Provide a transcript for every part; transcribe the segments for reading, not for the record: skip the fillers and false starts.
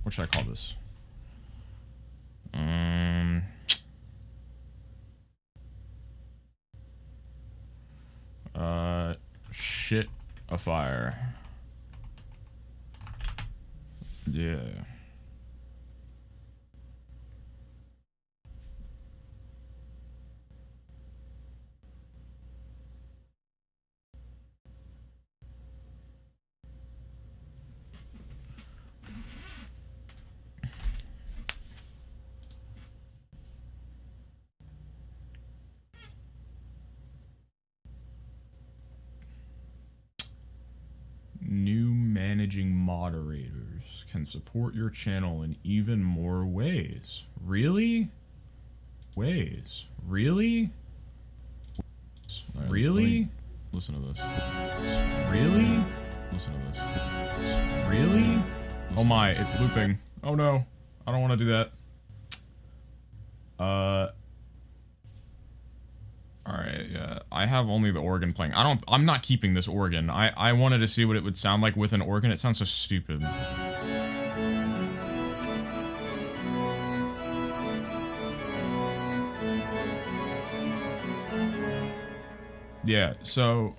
What should I call this? Shit afire. Yeah. New managing moderators can support your channel in even more ways. Really? Ways. Really? Really? Listen to this. Really? Listen to this. Really? Oh my, it's looping. Oh no. I don't want to do that. Alright, yeah. I have only the organ playing. I'm not keeping this organ. I wanted to see what it would sound like with an organ. It sounds so stupid. Yeah, so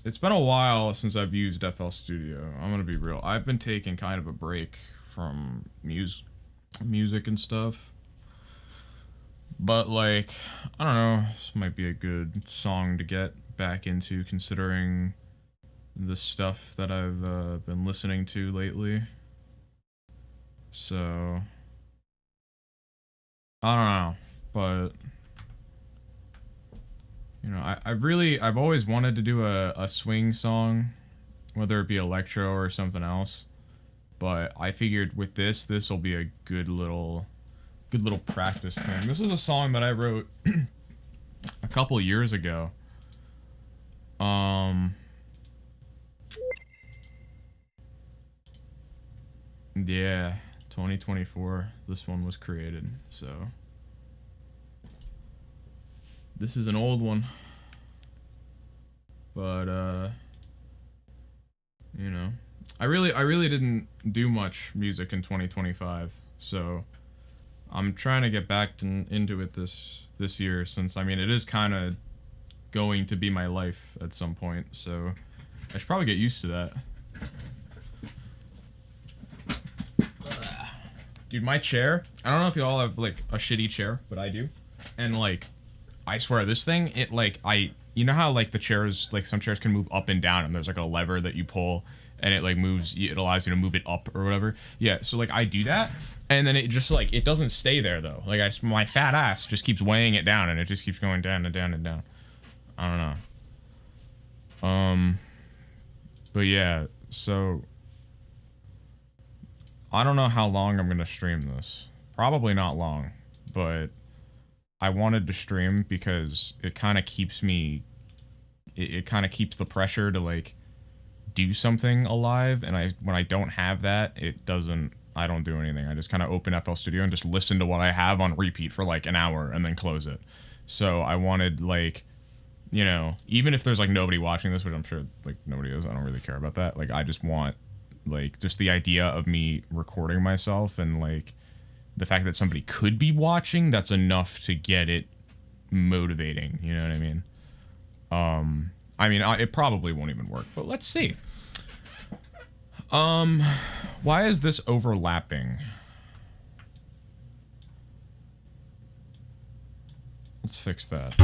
it's been a while since I've used FL Studio. I'm gonna be real. I've been taking kind of a break from music and stuff. But like, I don't know, this might be a good song to get back into considering the stuff that I've been listening to lately. So, I don't know, but you know, I've always wanted to do a swing song, whether it be electro or something else. But I figured with this will be a good little practice thing. This is a song that I wrote a couple years ago. Yeah, 2024, this one was created, so. This is an old one. But, you know. I really didn't do much music in 2025, so I'm trying to get back into it this year, since, I mean, it is kind of going to be my life at some point, so I should probably get used to that. Dude, my chair, I don't know if you all have, like, a shitty chair, but I do. And, like, I swear, this thing, it, like, you know how, like, the chairs, like, some chairs can move up and down, and there's, like, a lever that you pull, and it, like, moves, it allows you to move it up or whatever? Yeah, so, like, I do that, and then it just, like, it doesn't stay there, though. Like, my fat ass just keeps weighing it down, and it just keeps going down and down and down. I don't know. But yeah, so I don't know how long I'm gonna stream this. Probably not long, but I wanted to stream because it kind of keeps me, it kind of keeps the pressure to, like, do something alive, and when I don't have that, I don't do anything. I just kind of open FL Studio and just listen to what I have on repeat for, like, an hour and then close it. So I wanted, like, you know, even if there's, like, nobody watching this, which I'm sure, like, nobody is, I don't really care about that. Like, I just want, like, just the idea of me recording myself, and, like, the fact that somebody could be watching, that's enough to get it motivating, you know what I mean? It probably won't even work, but let's see. Why is this overlapping? Let's fix that.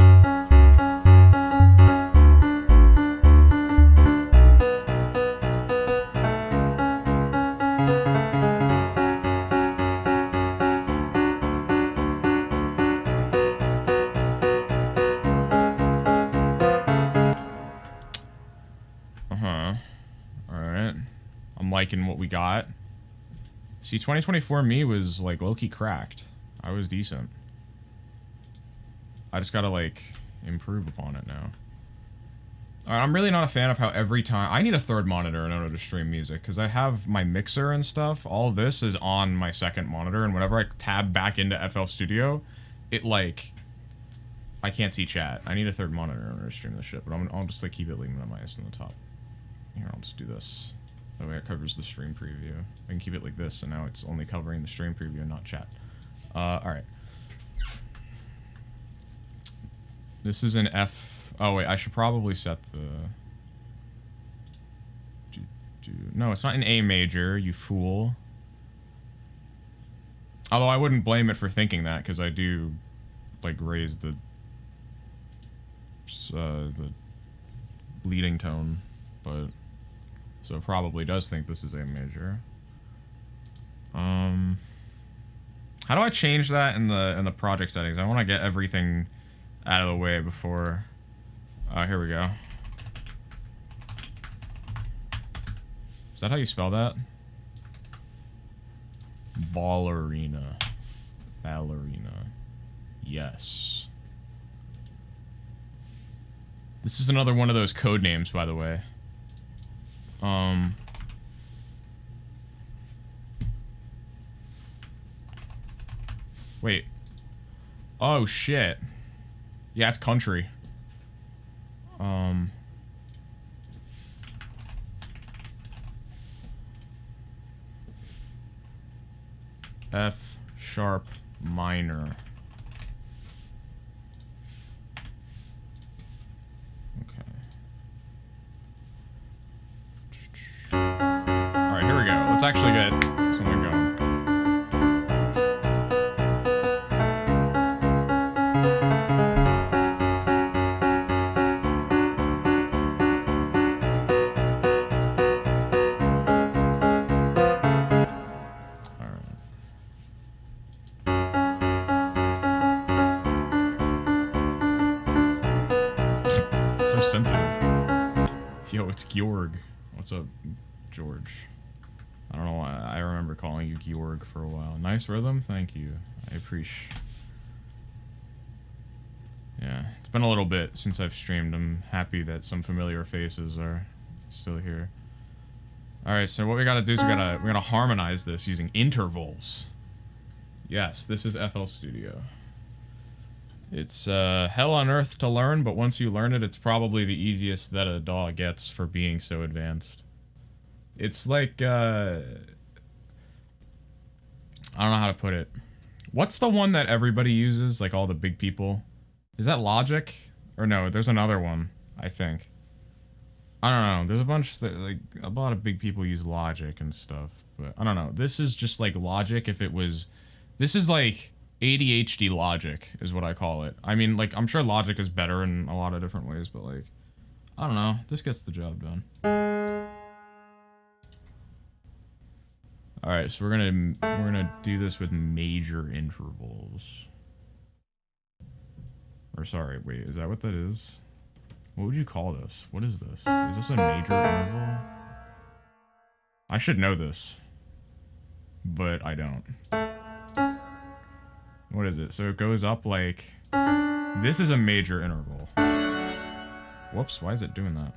Alright. I'm liking what we got. See, 2024 me was, like, low-key cracked. I was decent. I just gotta, like, improve upon it now. I'm really not a fan of how every time... I need a third monitor in order to stream music, because I have my mixer and stuff. All this is on my second monitor, and whenever I tab back into FL Studio, it, like... I can't see chat. I need a third monitor in order to stream this shit, but I'll just, like, keep it minimized on the top. Here, I'll just do this. That way it covers the stream preview. I can keep it like this, and now it's only covering the stream preview and not chat. Alright. This is an F... Oh, wait, I should probably set the... No, it's not an A major, you fool. Although I wouldn't blame it for thinking that, because I do, like, raise the leading tone, but... So it probably does think this is A major. How do I change that in the project settings? I want to get everything out of the way before... here we go. Is that how you spell that? Ballerina. Ballerina. Yes. This is another one of those code names, by the way. Wait. Oh, shit. Yeah, it's country. F sharp minor. Okay. Alright, here we go. Let's actually get something going. Georg. What's up, George? I don't know why. I remember calling you Georg for a while. Nice rhythm? Thank you. I appreciate... Yeah, it's been a little bit since I've streamed. I'm happy that some familiar faces are still here. Alright, so what we gotta do is we're gonna harmonize this using intervals. Yes, this is FL Studio. It's hell on earth to learn, but once you learn it, it's probably the easiest that a DAW gets for being so advanced. It's like, I don't know how to put it. What's the one that everybody uses, like all the big people? Is that Logic? Or no, there's another one, I think. I don't know, there's a bunch that, like, a lot of big people use Logic and stuff, but I don't know. This is just like Logic if it was, this is like ADHD Logic is what I call it. I mean, like, I'm sure Logic is better in a lot of different ways, but like, I don't know, this gets the job done. Alright, so we're gonna do this with major intervals. Or sorry, wait, is that what that is? What would you call this? What is this? Is this a major interval? I should know this, but I don't. What is it? So it goes up like... This is a major interval. Whoops, why is it doing that?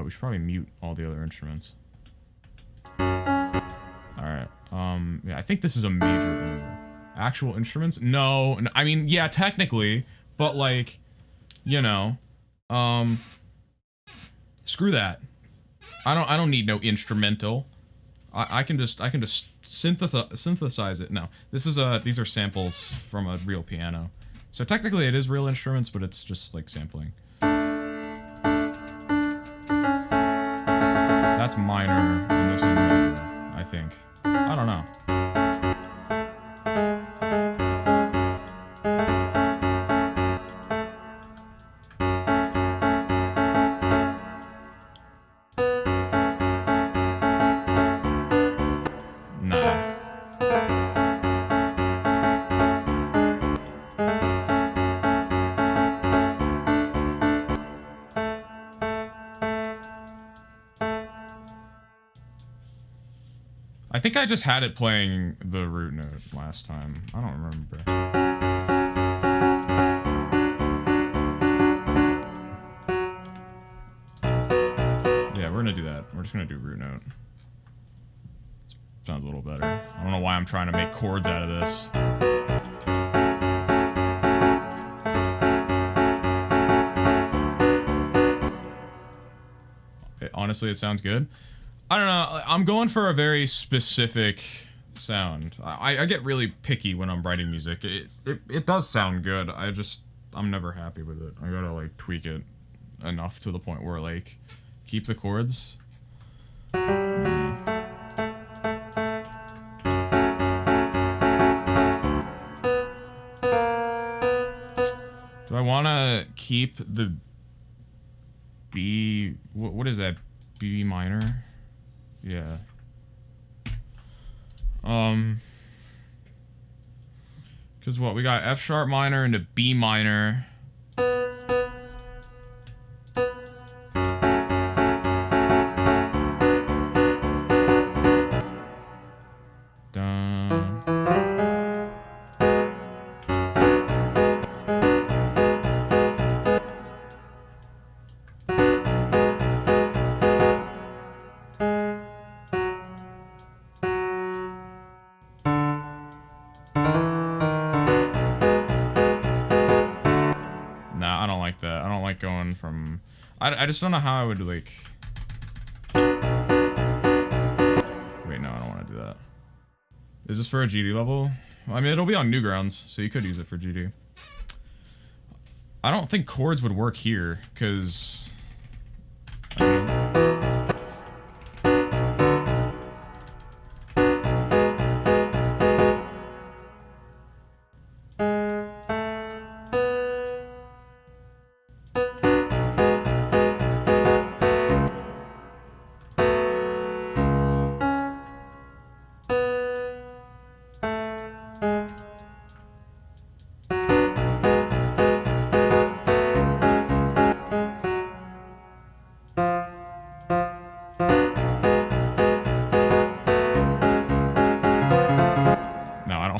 We should probably mute all the other instruments. Alright, yeah, I think this is a major interval. Actual instruments? No, I mean, yeah, technically, but like, you know, screw that. I don't need no instrumental. I can just synthesize it. No, this is these are samples from a real piano. So technically it is real instruments, but it's just like sampling. That's minor, and this is major, I think. I don't know. I think I just had it playing the root note last time. I don't remember. do root note. Sounds a little better. I don't know why I'm trying to make chords out of this. Honestly, it sounds good. I don't know. I'm going for a very specific sound. I get really picky when I'm writing music. It does sound good. I'm never happy with it. I gotta like tweak it enough to the point where like keep the chords. Do I want to keep the B? What is that? B minor? Yeah. Because what? We got F sharp minor into B minor. Dun. That. I don't like going from... I just don't know how I would, like... Wait, no, I don't want to do that. Is this for a GD level? I mean, it'll be on Newgrounds, so you could use it for GD. I don't think chords would work here, because...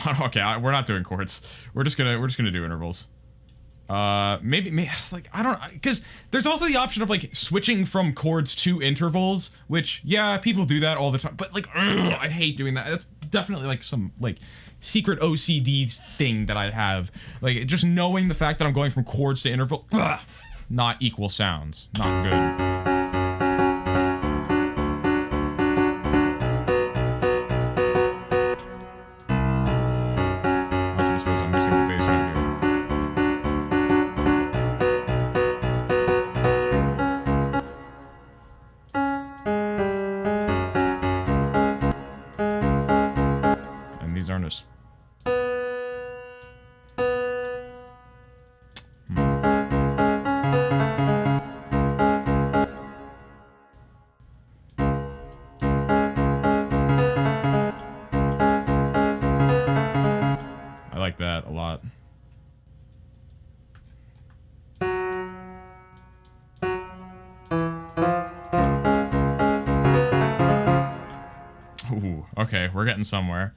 I don't know. Okay, we're not doing chords. We're just gonna do intervals. Maybe like I don't, because there's also the option of like switching from chords to intervals, which yeah, people do that all the time. But like, I hate doing that. That's definitely like some like secret OCD thing that I have. Like just knowing the fact that I'm going from chords to interval, not equal sounds, not good. That a lot. Ooh, okay, we're getting somewhere.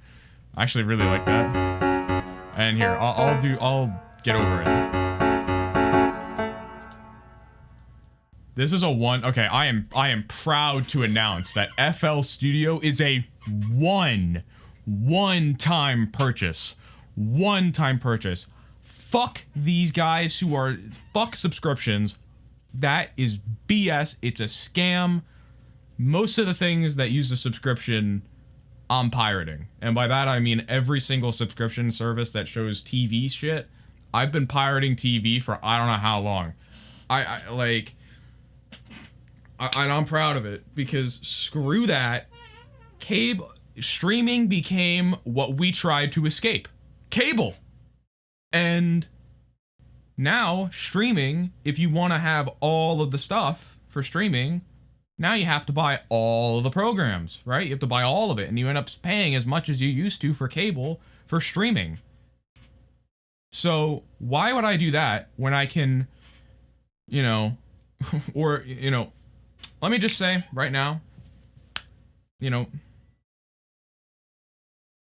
I actually really like that. And here, I'll get over it. This is a one. Okay, I am proud to announce that FL Studio is a one-time purchase. One-time purchase. Fuck these guys who are... Fuck subscriptions. That is BS. It's a scam. Most of the things that use a subscription, I'm pirating. And by that, I mean every single subscription service that shows TV shit. I've been pirating TV for I don't know how long. And I'm proud of it. Because screw that. Streaming became what we tried to escape. Cable. And now streaming, if you want to have all of the stuff for streaming, now you have to buy all of the programs, right? You have to buy all of it, and you end up paying as much as you used to for cable for streaming. So why would I do that when I can, you know, or, you know, let me just say right now, you know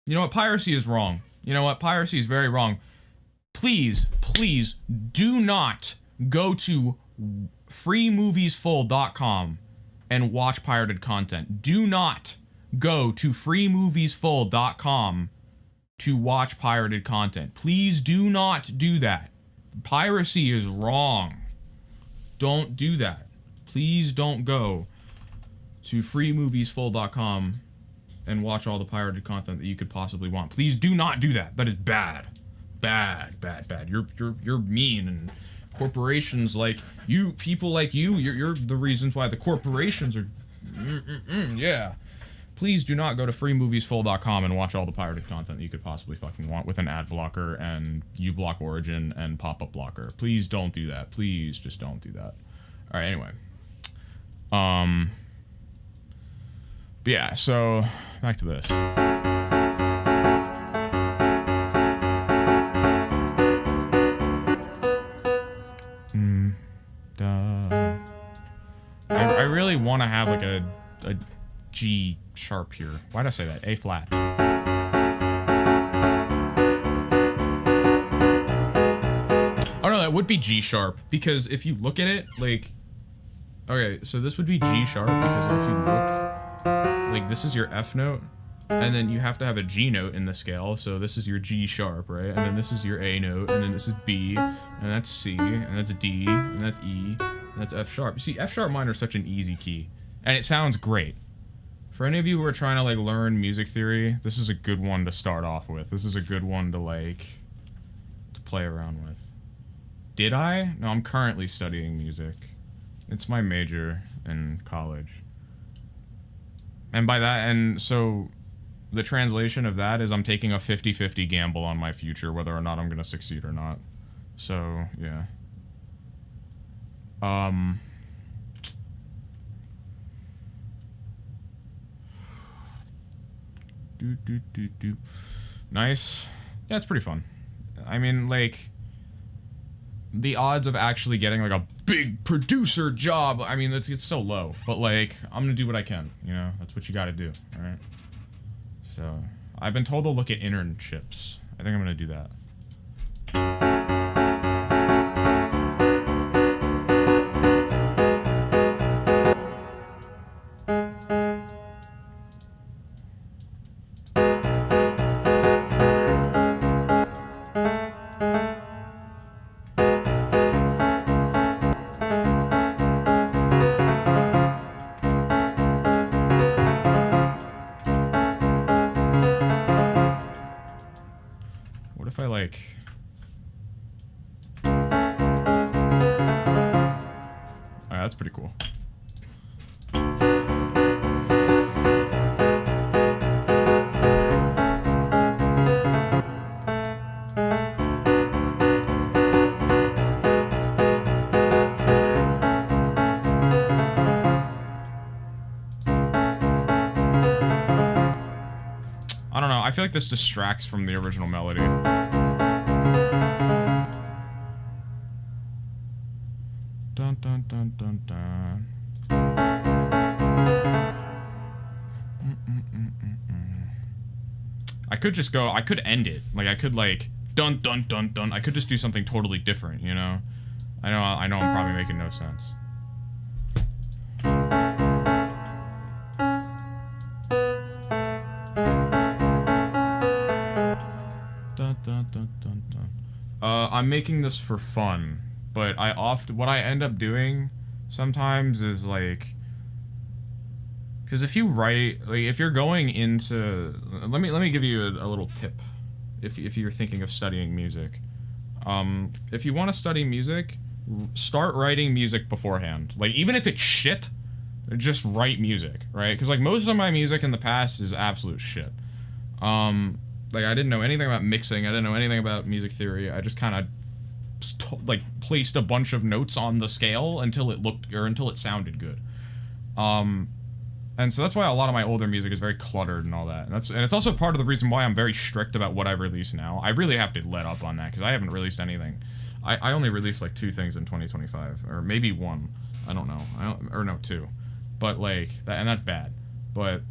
what, piracy is wrong. You know what? Piracy is very wrong. Please, please do not go to freemoviesfull.com and watch pirated content. Do not go to freemoviesfull.com to watch pirated content. Please do not do that. Piracy is wrong. Don't do that. Please don't go to freemoviesfull.com and watch all the pirated content that you could possibly want. Please do not do that. That is bad. Bad, bad, bad. You're mean, and corporations like you, people like you're the reasons why the corporations are yeah. Please do not go to freemoviesfull.com and watch all the pirated content that you could possibly fucking want with an ad blocker and uBlock Origin and pop-up blocker. Please don't do that. Please just don't do that. All right, anyway. But yeah, so back to this. I really want to have like a G sharp here. Why did I say that? A flat. Oh no, that would be G sharp, because if you look at it, like, okay, so this would be G sharp, because if you look, like, this is your F note, and then you have to have a G note in the scale, so this is your G sharp, right? And then this is your A note, and then this is B, and that's C, and that's D, and that's E, and that's F sharp. You see, F sharp minor is such an easy key, and it sounds great. For any of you who are trying to, like, learn music theory, this is a good one to start off with. This is a good one to, like, to play around with. Did I? No, I'm currently studying music. It's my major in college. And by that, and so the translation of that is I'm taking a 50-50 gamble on my future, whether or not I'm going to succeed or not. So, yeah. Nice. Yeah, it's pretty fun. I mean, like, the odds of actually getting, like, a big producer job, I mean, it's so low. But, like, I'm gonna do what I can, you know? That's what you gotta do, alright? So, I've been told to look at internships. I think I'm gonna do that. What if I, like... Alright, that's pretty cool. I don't know, I feel like this distracts from the original melody. Dun dun dun dun dun. I could just go, I could end it. Like, I could, like, dun dun dun dun. I could just do something totally different, you know? I know I'm probably making no sense. Dun, dun, dun, dun, dun. I'm making this for fun, but what I end up doing sometimes is, like, because if you write, like, if you're going into, let me give you a little tip, if you're thinking of studying music. If you want to study music, start writing music beforehand. Like, even if it's shit, just write music, right? Because, like, most of my music in the past is absolute shit. Like, I didn't know anything about mixing. I didn't know anything about music theory. I just kind of, like, placed a bunch of notes on the scale until it sounded good. And so that's why a lot of my older music is very cluttered and all that. And it's also part of the reason why I'm very strict about what I release now. I really have to let up on that because I haven't released anything. I only released, like, 2 things in 2025, or maybe 1. I don't know. Or no, 2. But, like, and that's bad. But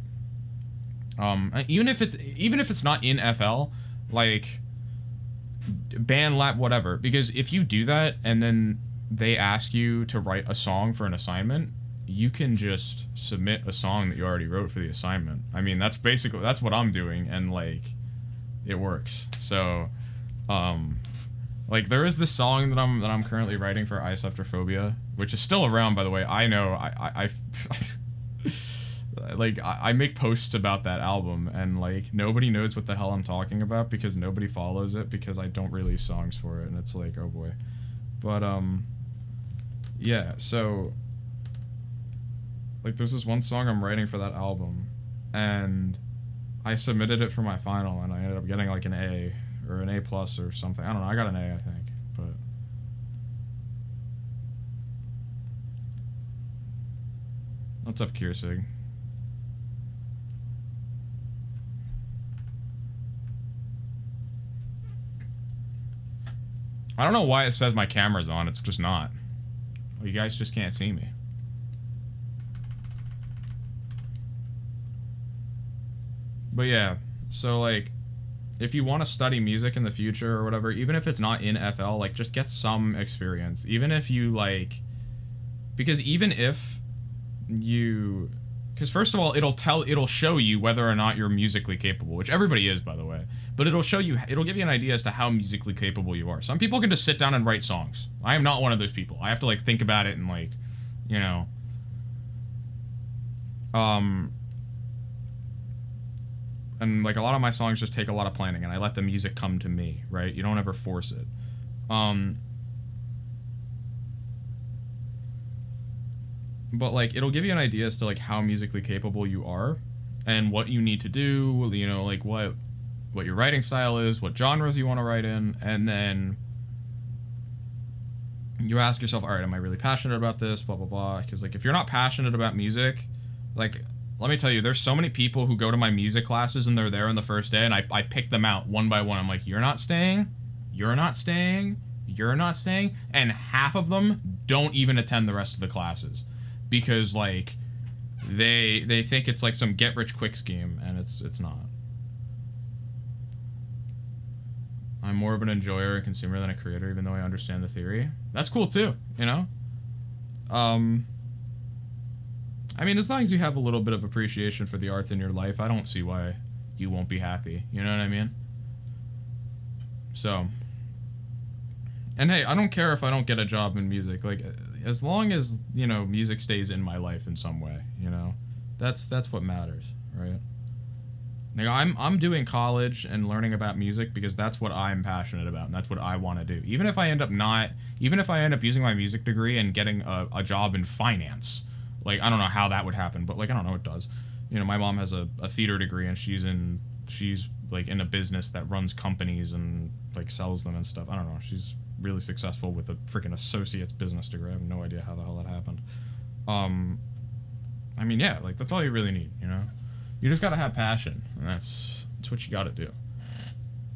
even if it's not in FL, like, band lab, whatever, because if you do that and then they ask you to write a song for an assignment, you can just submit a song that you already wrote for the assignment. I mean, that's what I'm doing, and like, it works. So, like, there is this song that I'm currently writing for Iceptrophobia, which is still around, by the way. I know, I like, I make posts about that album, and like, nobody knows what the hell I'm talking about because nobody follows it because I don't release songs for it, and it's like, oh boy. But, yeah, so, like, there's this one song I'm writing for that album, and I submitted it for my final, and I ended up getting, like, an A, or an A plus or something. I don't know, I got an A, I think, but... What's up, Kiersig? I don't know why it says my camera's on, it's just not. You guys just can't see me. But yeah, so like, if you want to study music in the future or whatever, even if it's not in FL, like, just get some experience. Even if you, like... Because even if you... Because first of all, it'll show you whether or not you're musically capable, which everybody is, by the way. But it'll give you an idea as to how musically capable you are. Some people can just sit down and write songs. I am not one of those people. I have to, like, think about it and, like, you know... And, like, a lot of my songs just take a lot of planning, and I let the music come to me, right? You don't ever force it. But, like, it'll give you an idea as to, like, how musically capable you are, and what you need to do, you know, like, what your writing style is, what genres you want to write in, and then you ask yourself, all right, am I really passionate about this, blah, blah, blah, because, like, if you're not passionate about music, like... Let me tell you, there's so many people who go to my music classes and they're there on the first day, and I pick them out one by one. I'm like, you're not staying, you're not staying, you're not staying, and half of them don't even attend the rest of the classes because, like, they think it's like some get-rich-quick scheme, and it's not. I'm more of an enjoyer and consumer than a creator, even though I understand the theory. That's cool too, you know? I mean, as long as you have a little bit of appreciation for the arts in your life, I don't see why you won't be happy. You know what I mean? So. And hey, I don't care if I don't get a job in music. Like, as long as, you know, music stays in my life in some way, you know? That's what matters, right? Like, I'm doing college and learning about music because that's what I'm passionate about, and that's what I want to do. Even if I end up using my music degree and getting a job in finance, like, I don't know how that would happen, but, like, I don't know, it does. You know, my mom has a theater degree, and she's, like, in a business that runs companies and, like, sells them and stuff. I don't know. She's really successful with a freaking associate's business degree. I have no idea how the hell that happened. I mean, yeah, like, that's all you really need, you know? You just gotta have passion, and that's what you gotta do.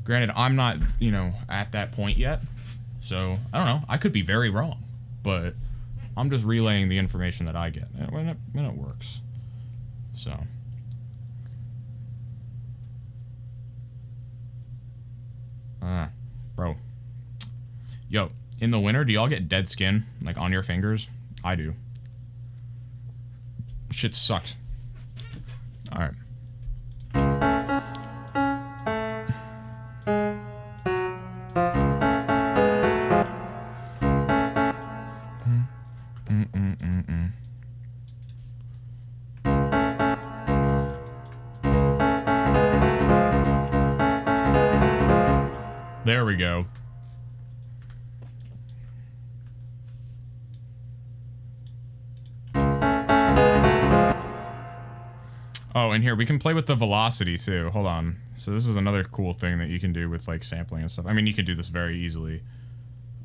Granted, I'm not, you know, at that point yet, so, I don't know. I could be very wrong, but... I'm just relaying the information that I get, and it works. So. Bro. Yo, in the winter, do y'all get dead skin, like, on your fingers? I do. Shit sucks. Alright. There we go. Oh, and here, we can play with the velocity, too. Hold on. So this is another cool thing that you can do with, like, sampling and stuff. I mean, you can do this very easily.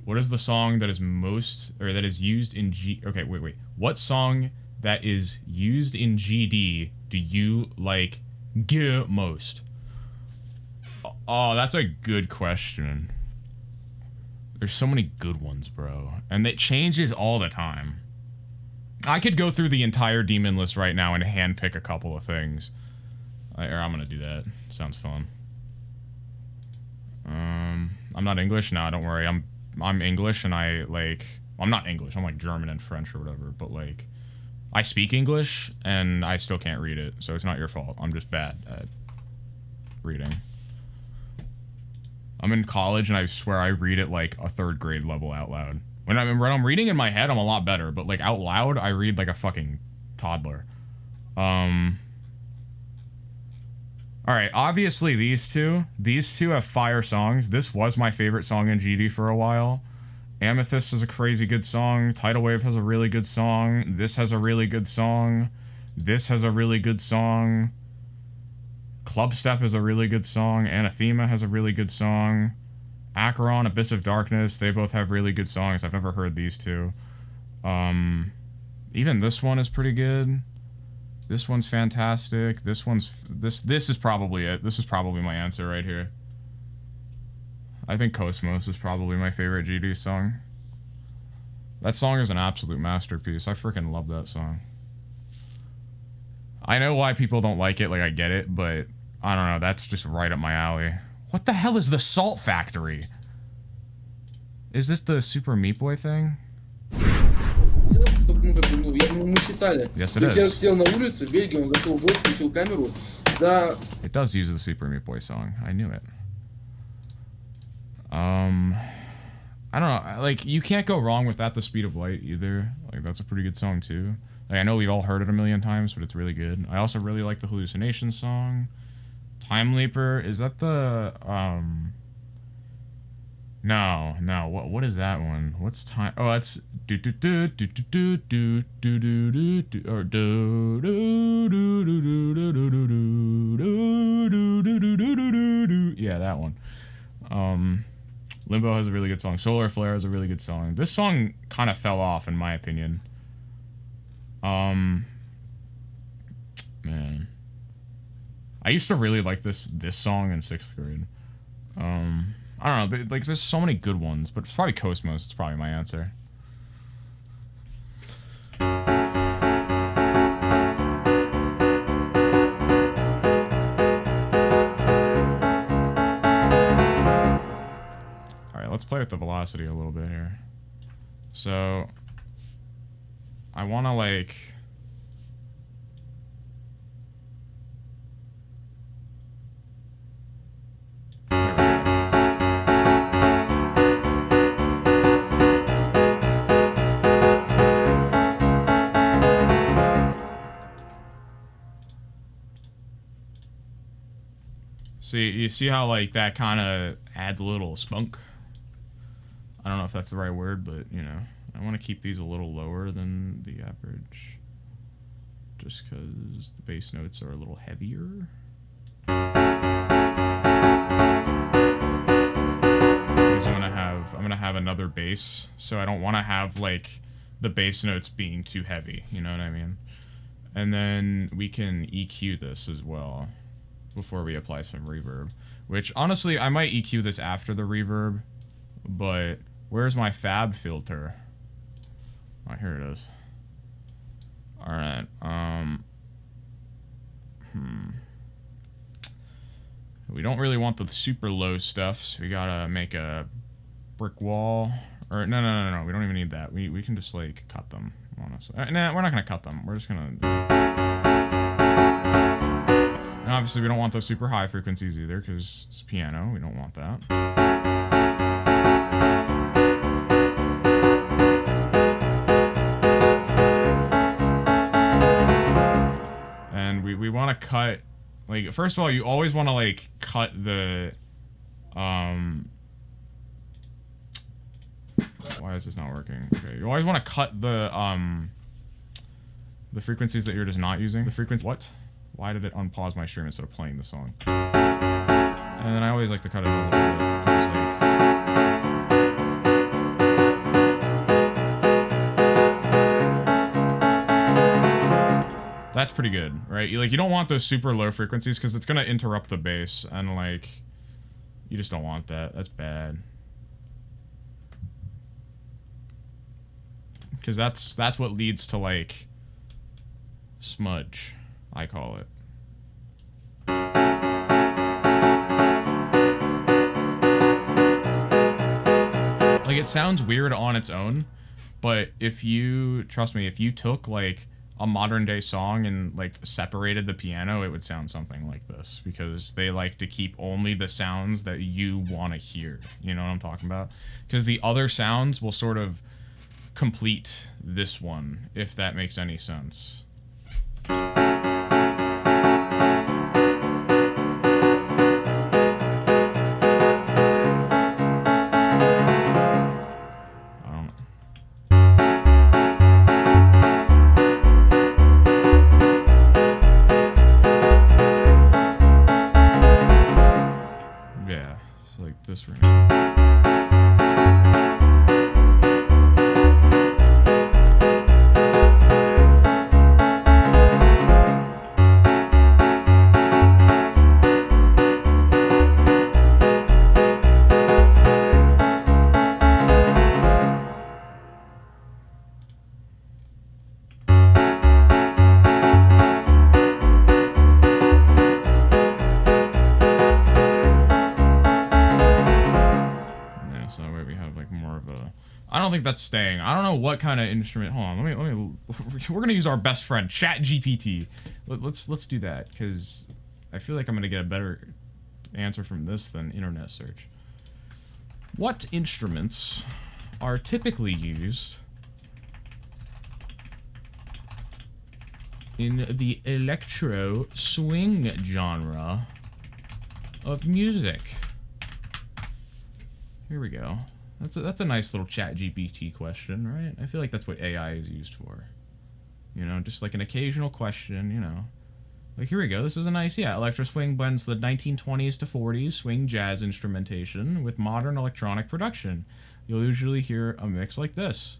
What is the song that is that is used in G... Okay, wait. What song that is used in GD do you, like, get most? Oh, that's a good question. There's so many good ones, bro. And it changes all the time. I could go through the entire demon list right now and handpick a couple of things. I'm gonna do that. Sounds fun. I'm not English? No, don't worry. I'm English and I'm not English. I'm like German and French or whatever, but like I speak English, and I still can't read it, so it's not your fault. I'm just bad at reading. I'm in college, and I swear I read it like a 3rd grade level out loud. When I'm reading in my head, I'm a lot better, but like out loud, I read like a fucking toddler. Alright, obviously these two have fire songs. This was my favorite song in GD for a while. Amethyst is a crazy good song. Tidal Wave has a really good song. This has a really good song. This has a really good song. Clubstep is a really good song. Anathema has a really good song. Acheron, Abyss of Darkness, they both have really good songs. I've never heard these two. Even this one is pretty good. This one's fantastic. This is probably it. This is probably my answer right here. I think Cosmos is probably my favorite GD song. That song is an absolute masterpiece. I freaking love that song. I know why people don't like it, like I get it, but I don't know, that's just right up my alley. What the hell is the Salt Factory? Is this the Super Meat Boy thing? Yes, it is. It does use the Super Meat Boy song. I knew it. I don't know, like, you can't go wrong with At the Speed of Light either. Like, that's a pretty good song too. Like, I know we've all heard it a million times, but it's really good. I also really like the Hallucination song. Time Leaper, is that the, no, what is that one? What's time, oh, that's do do do do do do do do do do or do do do do do do do do do do do do. Yeah, that one. Limbo has a really good song. Solar Flare has a really good song. This song kind of fell off, in my opinion. Man. I used to really like this song in 6th grade. I don't know, like, there's so many good ones, but it's probably Cosmos. It's probably my answer. Let's play with the velocity a little bit here. So, I want to, like... See, you see how, like, that kind of adds a little spunk? I don't know if that's the right word, but, you know, I want to keep these a little lower than the average. Just because the bass notes are a little heavier. Because I'm gonna have another bass, so I don't want to have, like, the bass notes being too heavy, you know what I mean? And then we can EQ this as well before we apply some reverb. Which, honestly, I might EQ this after the reverb, but... Where's my fab filter? Oh, here it is. Alright, we don't really want the super low stuff, so we gotta make a brick wall. Or, no, we don't even need that. We can just, like, cut them, honestly. Nah, we're not gonna cut them. We're just gonna... And obviously we don't want those super high frequencies either, because it's piano. We don't want that. We want to cut, like, first of all, you always want to, like, cut the, why is this not working? Okay, you always want to cut the frequencies that you're just not using. The frequency, what? Why did it unpause my stream instead of playing the song? And then I always like to cut it a little bit, 'cause, like, that's pretty good, right? You don't want those super low frequencies because it's gonna interrupt the bass, and, like, you just don't want that. That's bad. Because that's what leads to, like, smudge, I call it. Like, it sounds weird on its own, but if you, trust me, if you took, like, a modern day song and like separated the piano, it would sound something like this, because they like to keep only the sounds that you want to hear. You know what I'm talking about? Because the other sounds will sort of complete this one, if that makes any sense. This right now. I don't think that's staying. I don't know what kind of instrument. Hold on, let me. We're gonna use our best friend, ChatGPT. Let's do that, because I feel like I'm gonna get a better answer from this than internet search. What instruments are typically used in the electro swing genre of music? Here we go. That's a nice little ChatGPT question, right? I feel like that's what AI is used for. You know, just like an occasional question, you know. Like, here we go. This is a nice, yeah, electro swing blends the 1920s to 40s swing jazz instrumentation with modern electronic production. You'll usually hear a mix like this.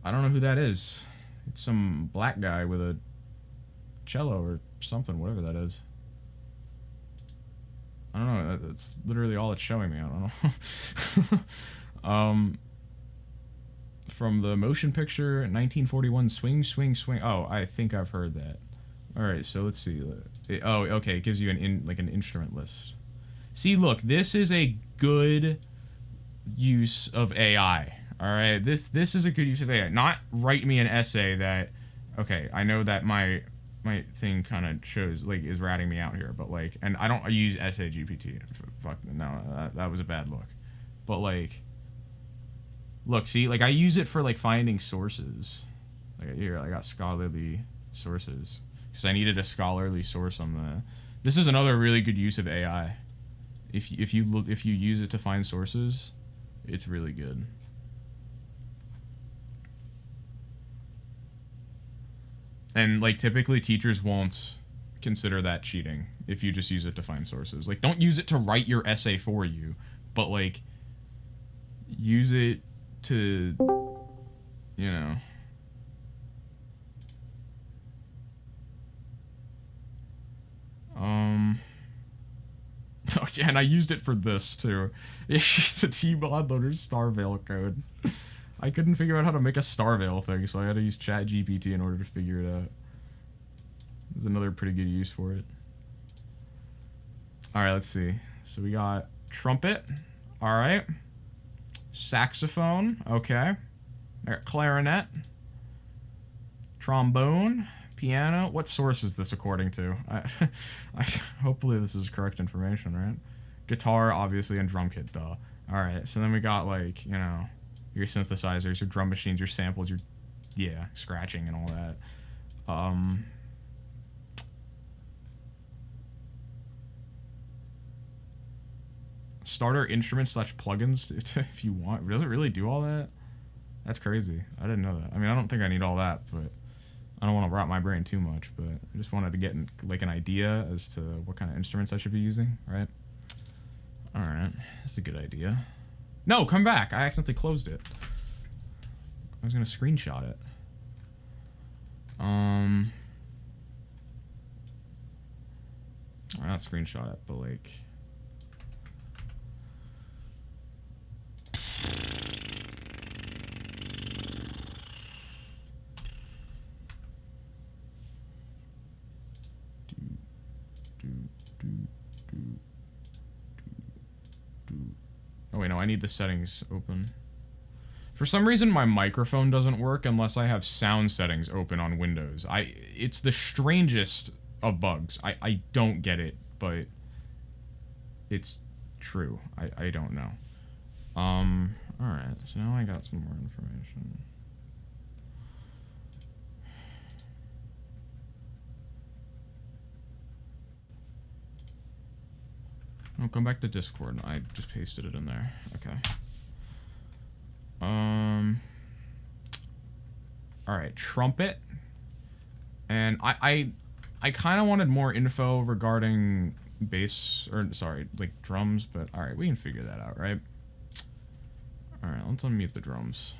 I don't know who that is. It's some black guy with a cello or something, whatever that is. I don't know. That's literally all it's showing me. I don't know. From the motion picture, 1941 Swing, Swing, Swing. Oh, I think I've heard that. All right, so let's see. Oh, okay. It gives you an instrument list. See, look, this is a good use of AI. All right, this is a good use of AI. Not write me an essay that. Okay, I know that my thing kind of shows, like, is ratting me out here, but like, and I don't use essay GPT. Fuck no, that was a bad look. But like, look, see, like I use it for like finding sources. Like here, I got scholarly sources because I needed a scholarly source on the. This is another really good use of AI. If you use it to find sources, it's really good. And, like, typically teachers won't consider that cheating if you just use it to find sources. Like, don't use it to write your essay for you, but, like, use it to, you know. Okay, and I used it for this, too. It's the T-Mod loader's Starveil code. I couldn't figure out how to make a Starveil thing, so I had to use ChatGPT in order to figure it out. There's another pretty good use for it. Alright, let's see. So we got trumpet. Alright. Saxophone. Okay. I got clarinet. Trombone. Piano. What source is this according to? Hopefully this is correct information, right? Guitar, obviously, and drum kit, duh. Alright, so then we got, like, you know, your synthesizers, your drum machines, your samples, your, yeah, scratching and all that. Starter instruments / plugins if you want. Does it really do all that? That's crazy. I didn't know that. I mean, I don't think I need all that, but I don't want to rot my brain too much, but I just wanted to get like an idea as to what kind of instruments I should be using, right? All right, that's a good idea. No, come back. I accidentally closed it. I was gonna screenshot it. Not screenshot it, but like. Oh wait, no, I need the settings open. For some reason, my microphone doesn't work unless I have sound settings open on Windows. It's the strangest of bugs. I don't get it, but it's true. I don't know. Alright, so now I got some more information. Oh, come back to Discord. I just pasted it in there. Okay. Alright, trumpet. And I kind of wanted more info regarding bass, or sorry, like drums, but alright, we can figure that out, right? Alright, let's unmute the drums.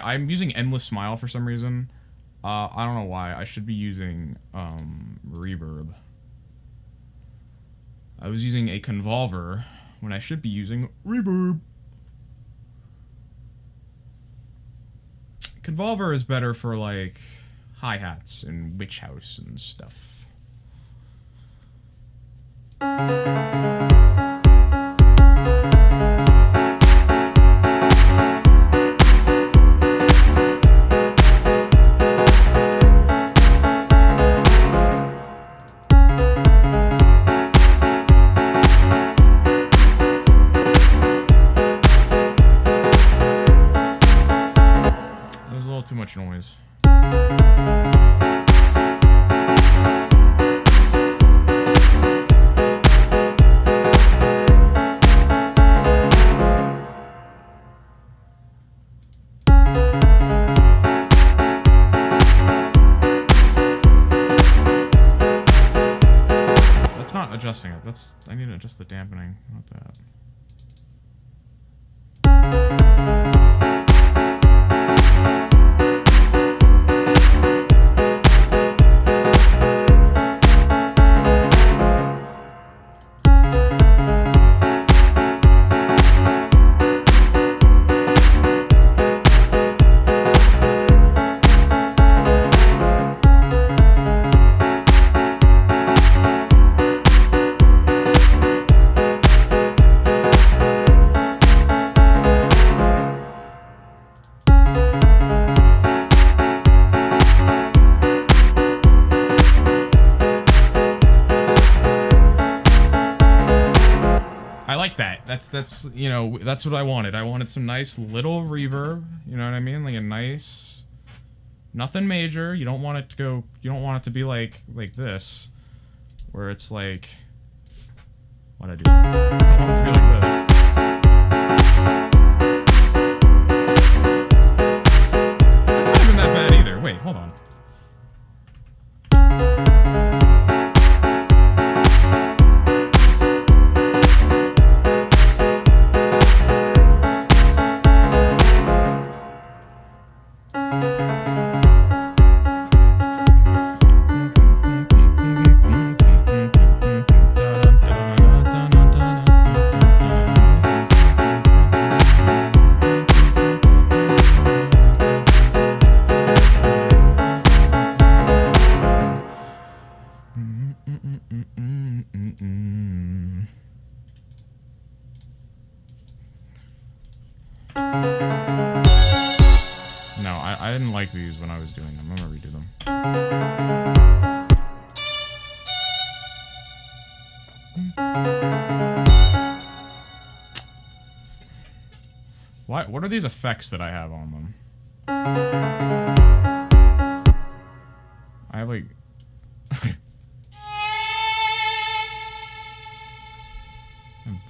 I'm using Endless Smile for some reason. I don't know why. I should be using reverb. I was using a convolver when I should be using reverb. Convolver is better for like hi-hats and witch house and stuff. Too much noise. That's not adjusting it. I need to adjust the dampening. Not that. That's you know, that's what I wanted. I wanted some nice little reverb, you know what I mean? Like a nice, nothing major. You don't want it to go, you don't want it to be like this, where it's like, what'd I do? I don't want it to be like this. That's not even that bad either. Wait, hold on. No, I didn't like these when I was doing them. I'm gonna redo them. What are these effects that I have on them? I have like...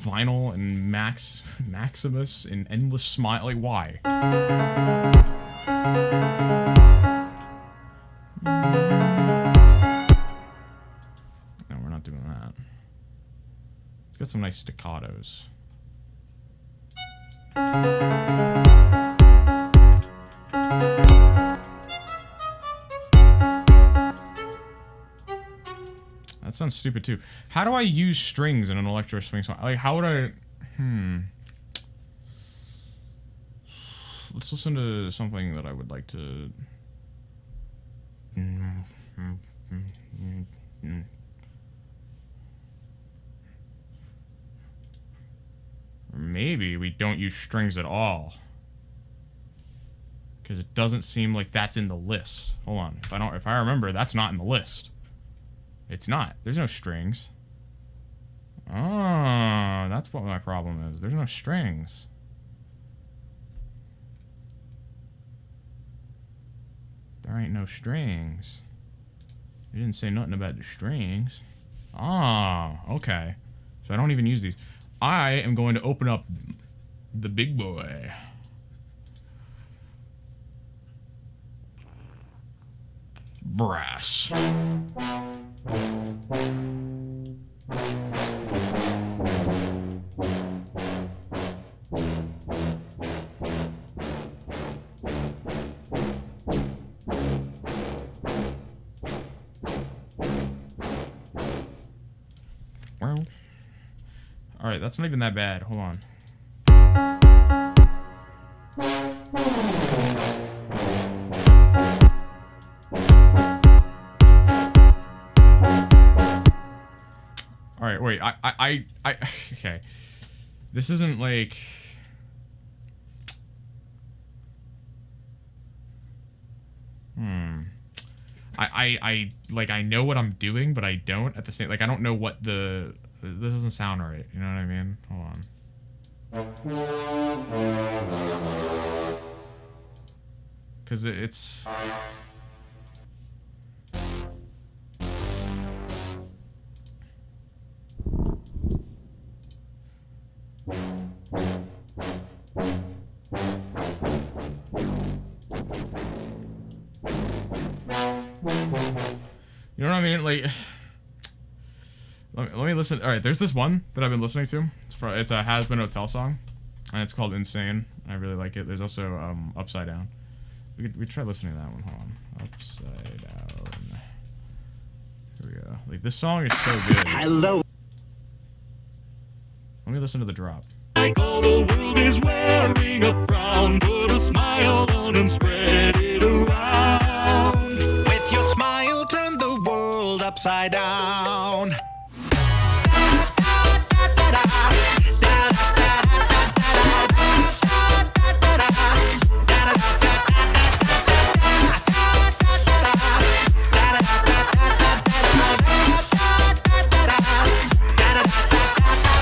Vinyl and Maximus and Endless Smile. Like, why? get some nice staccatos. That sounds stupid too. How do I use strings in an electro swing song? Like, how would I... Let's listen to something that I would like to... Maybe we don't use strings at all. Because it doesn't seem like that's in the list. Hold on. If I remember, that's not in the list. It's not. There's no strings. Oh, that's what my problem is. There's no strings. There ain't no strings. You didn't say nothing about the strings. Ah, okay. So I don't even use these. I am going to open up the big boy. Brass. Well, all right, that's not even that bad. Hold on. All right, wait. Okay. This isn't like. I know what I'm doing, but I don't at the same. Like, I don't know what the. This doesn't sound right. You know what I mean? Hold on. Because it's. You know what I mean? Like, let me listen. All right, there's this one that I've been listening to. It's a Has Been Hotel song, and it's called Insane. I really like it. There's also Upside Down. We try listening to that one. Hold on. Upside Down. Here we go. Like, this song is so good. Hello. Let me listen to the drop. Like all the world is wearing a frown, put a smile on and spread it around. With your smile, turn the world upside down.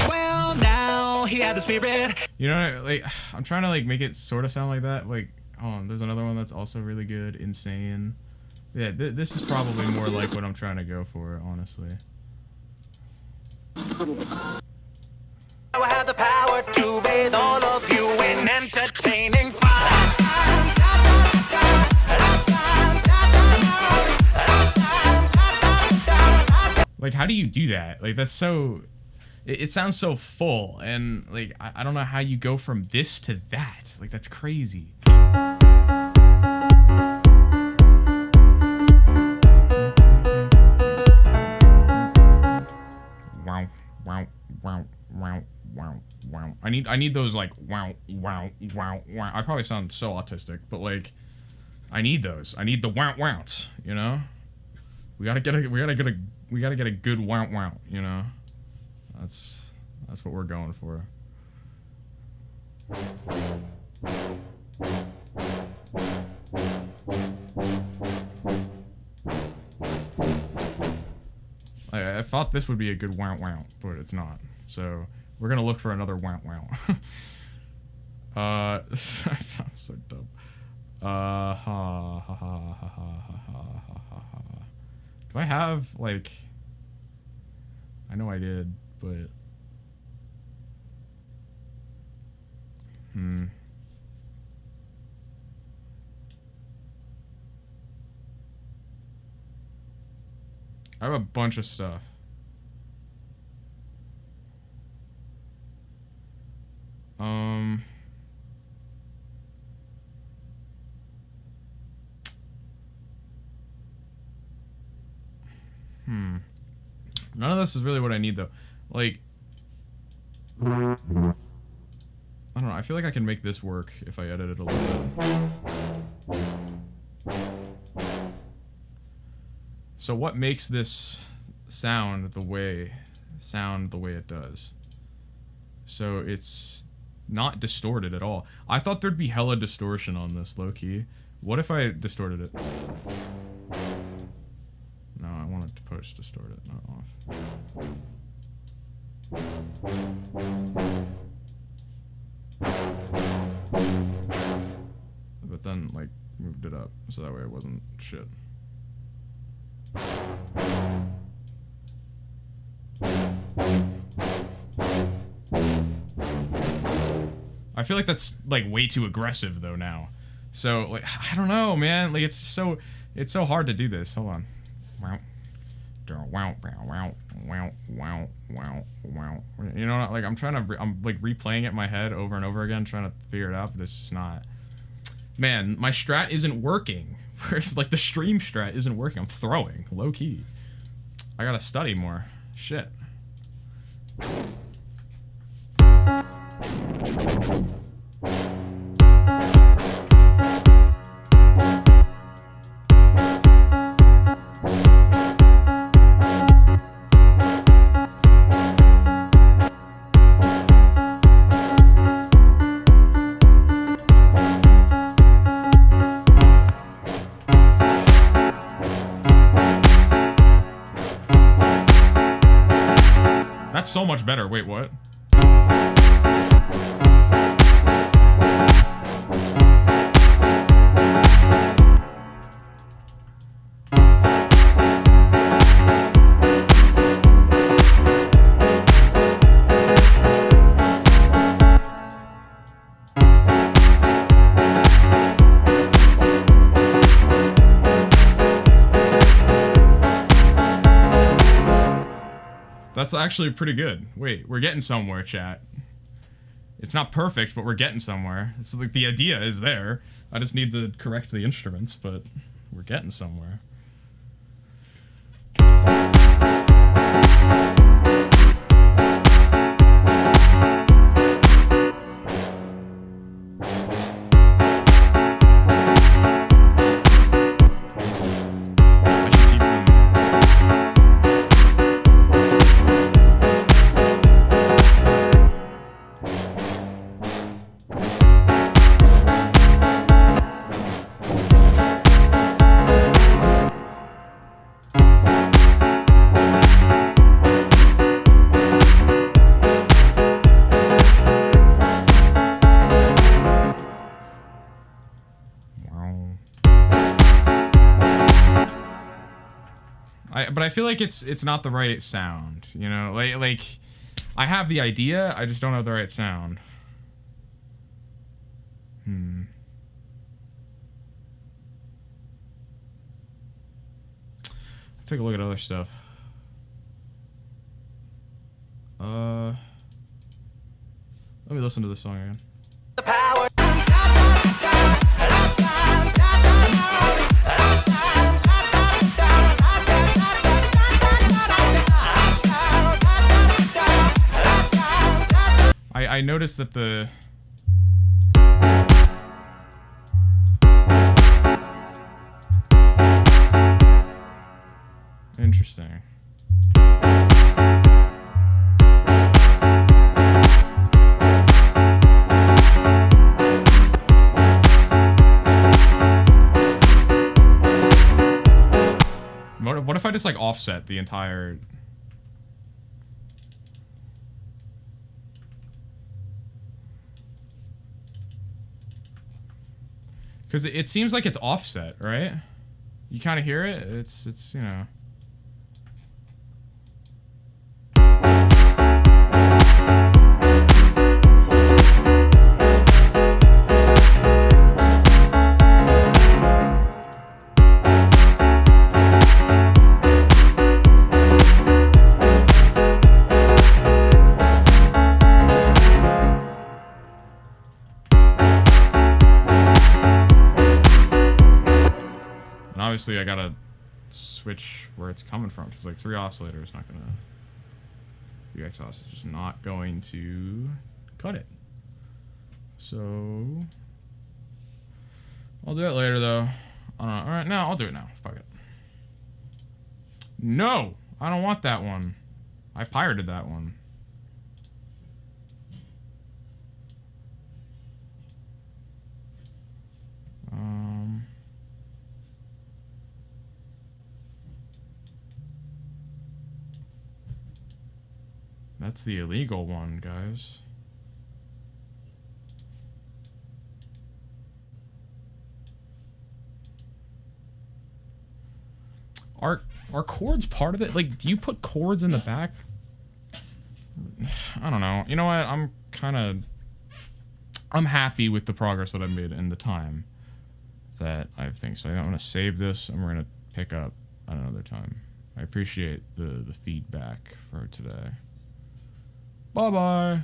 Well, now he had the spirit. You know, like, I'm trying to, like, make it sort of sound like that. Like, hold on, there's another one that's also really good. Insane. Yeah, this is probably more like what I'm trying to go for, honestly. I have the power to bathe all of you in entertaining fun. Like, how do you do that? Like, that's so... It sounds so full, and, like, I don't know how you go from this to that. Like, that's crazy. Wow, wow, wow, wow, wow, wow. I need those, like, wow, wow, wow, wow. I probably sound so autistic, but, like, I need those. I need the wow wows, you know? We gotta get a good wow wow, you know? That's what we're going for. I thought this would be a good wow wow, but it's not. So we're gonna look for another wow wow. I found so dumb. Ha ha ha ha ha ha ha ha ha. Do I have, like... I know I did, but... I have a bunch of stuff. None of this is really what I need though. Like, I don't know. I feel like I can make this work if I edit it a little bit. So what makes this sound the way it does? So it's not distorted at all. I thought there'd be hella distortion on this, low key. What if I distorted it? No, I wanted to post distort it, not off. But then, like, moved it up, so that way it wasn't shit. I feel like that's, like, way too aggressive, though, now. So, like, I don't know, man. Like, it's so hard to do this. Hold on. Wow. Wow, wow, wow, wow, wow, wow. You know, like, I'm like replaying it in my head over and over again, trying to figure it out, but it's just not. Man, my strat isn't working. Whereas, like, the stream strat isn't working. I'm throwing, low key. I gotta study more. Shit. That's so much better. Wait, what? That's actually pretty good. Wait, we're getting somewhere, chat. It's not perfect, but we're getting somewhere. It's like the idea is there. I just need to correct the instruments, but we're getting somewhere. But I feel like it's not the right sound, you know? Like I have the idea, I just don't have the right sound. Take a look at other stuff. Let me listen to this song again. The power. I noticed that the interesting. What if I just like offset the entire? Because it seems like it's offset, right? You kind of hear it. It's you know. obviously I gotta switch where it's coming from, because like 3 oscillator is not gonna, 3 exhaust is just not going to cut it. So I'll do it later though. Alright, no, I'll do it now. Fuck it. No! I don't want that one. I pirated that one. That's the illegal one, guys. Are chords part of it? Like, do you put chords in the back? I don't know. You know what? I'm happy with the progress that I've made in the time that I've think. So I'm gonna save this and we're gonna pick up another time. I appreciate the feedback for today. Bye bye.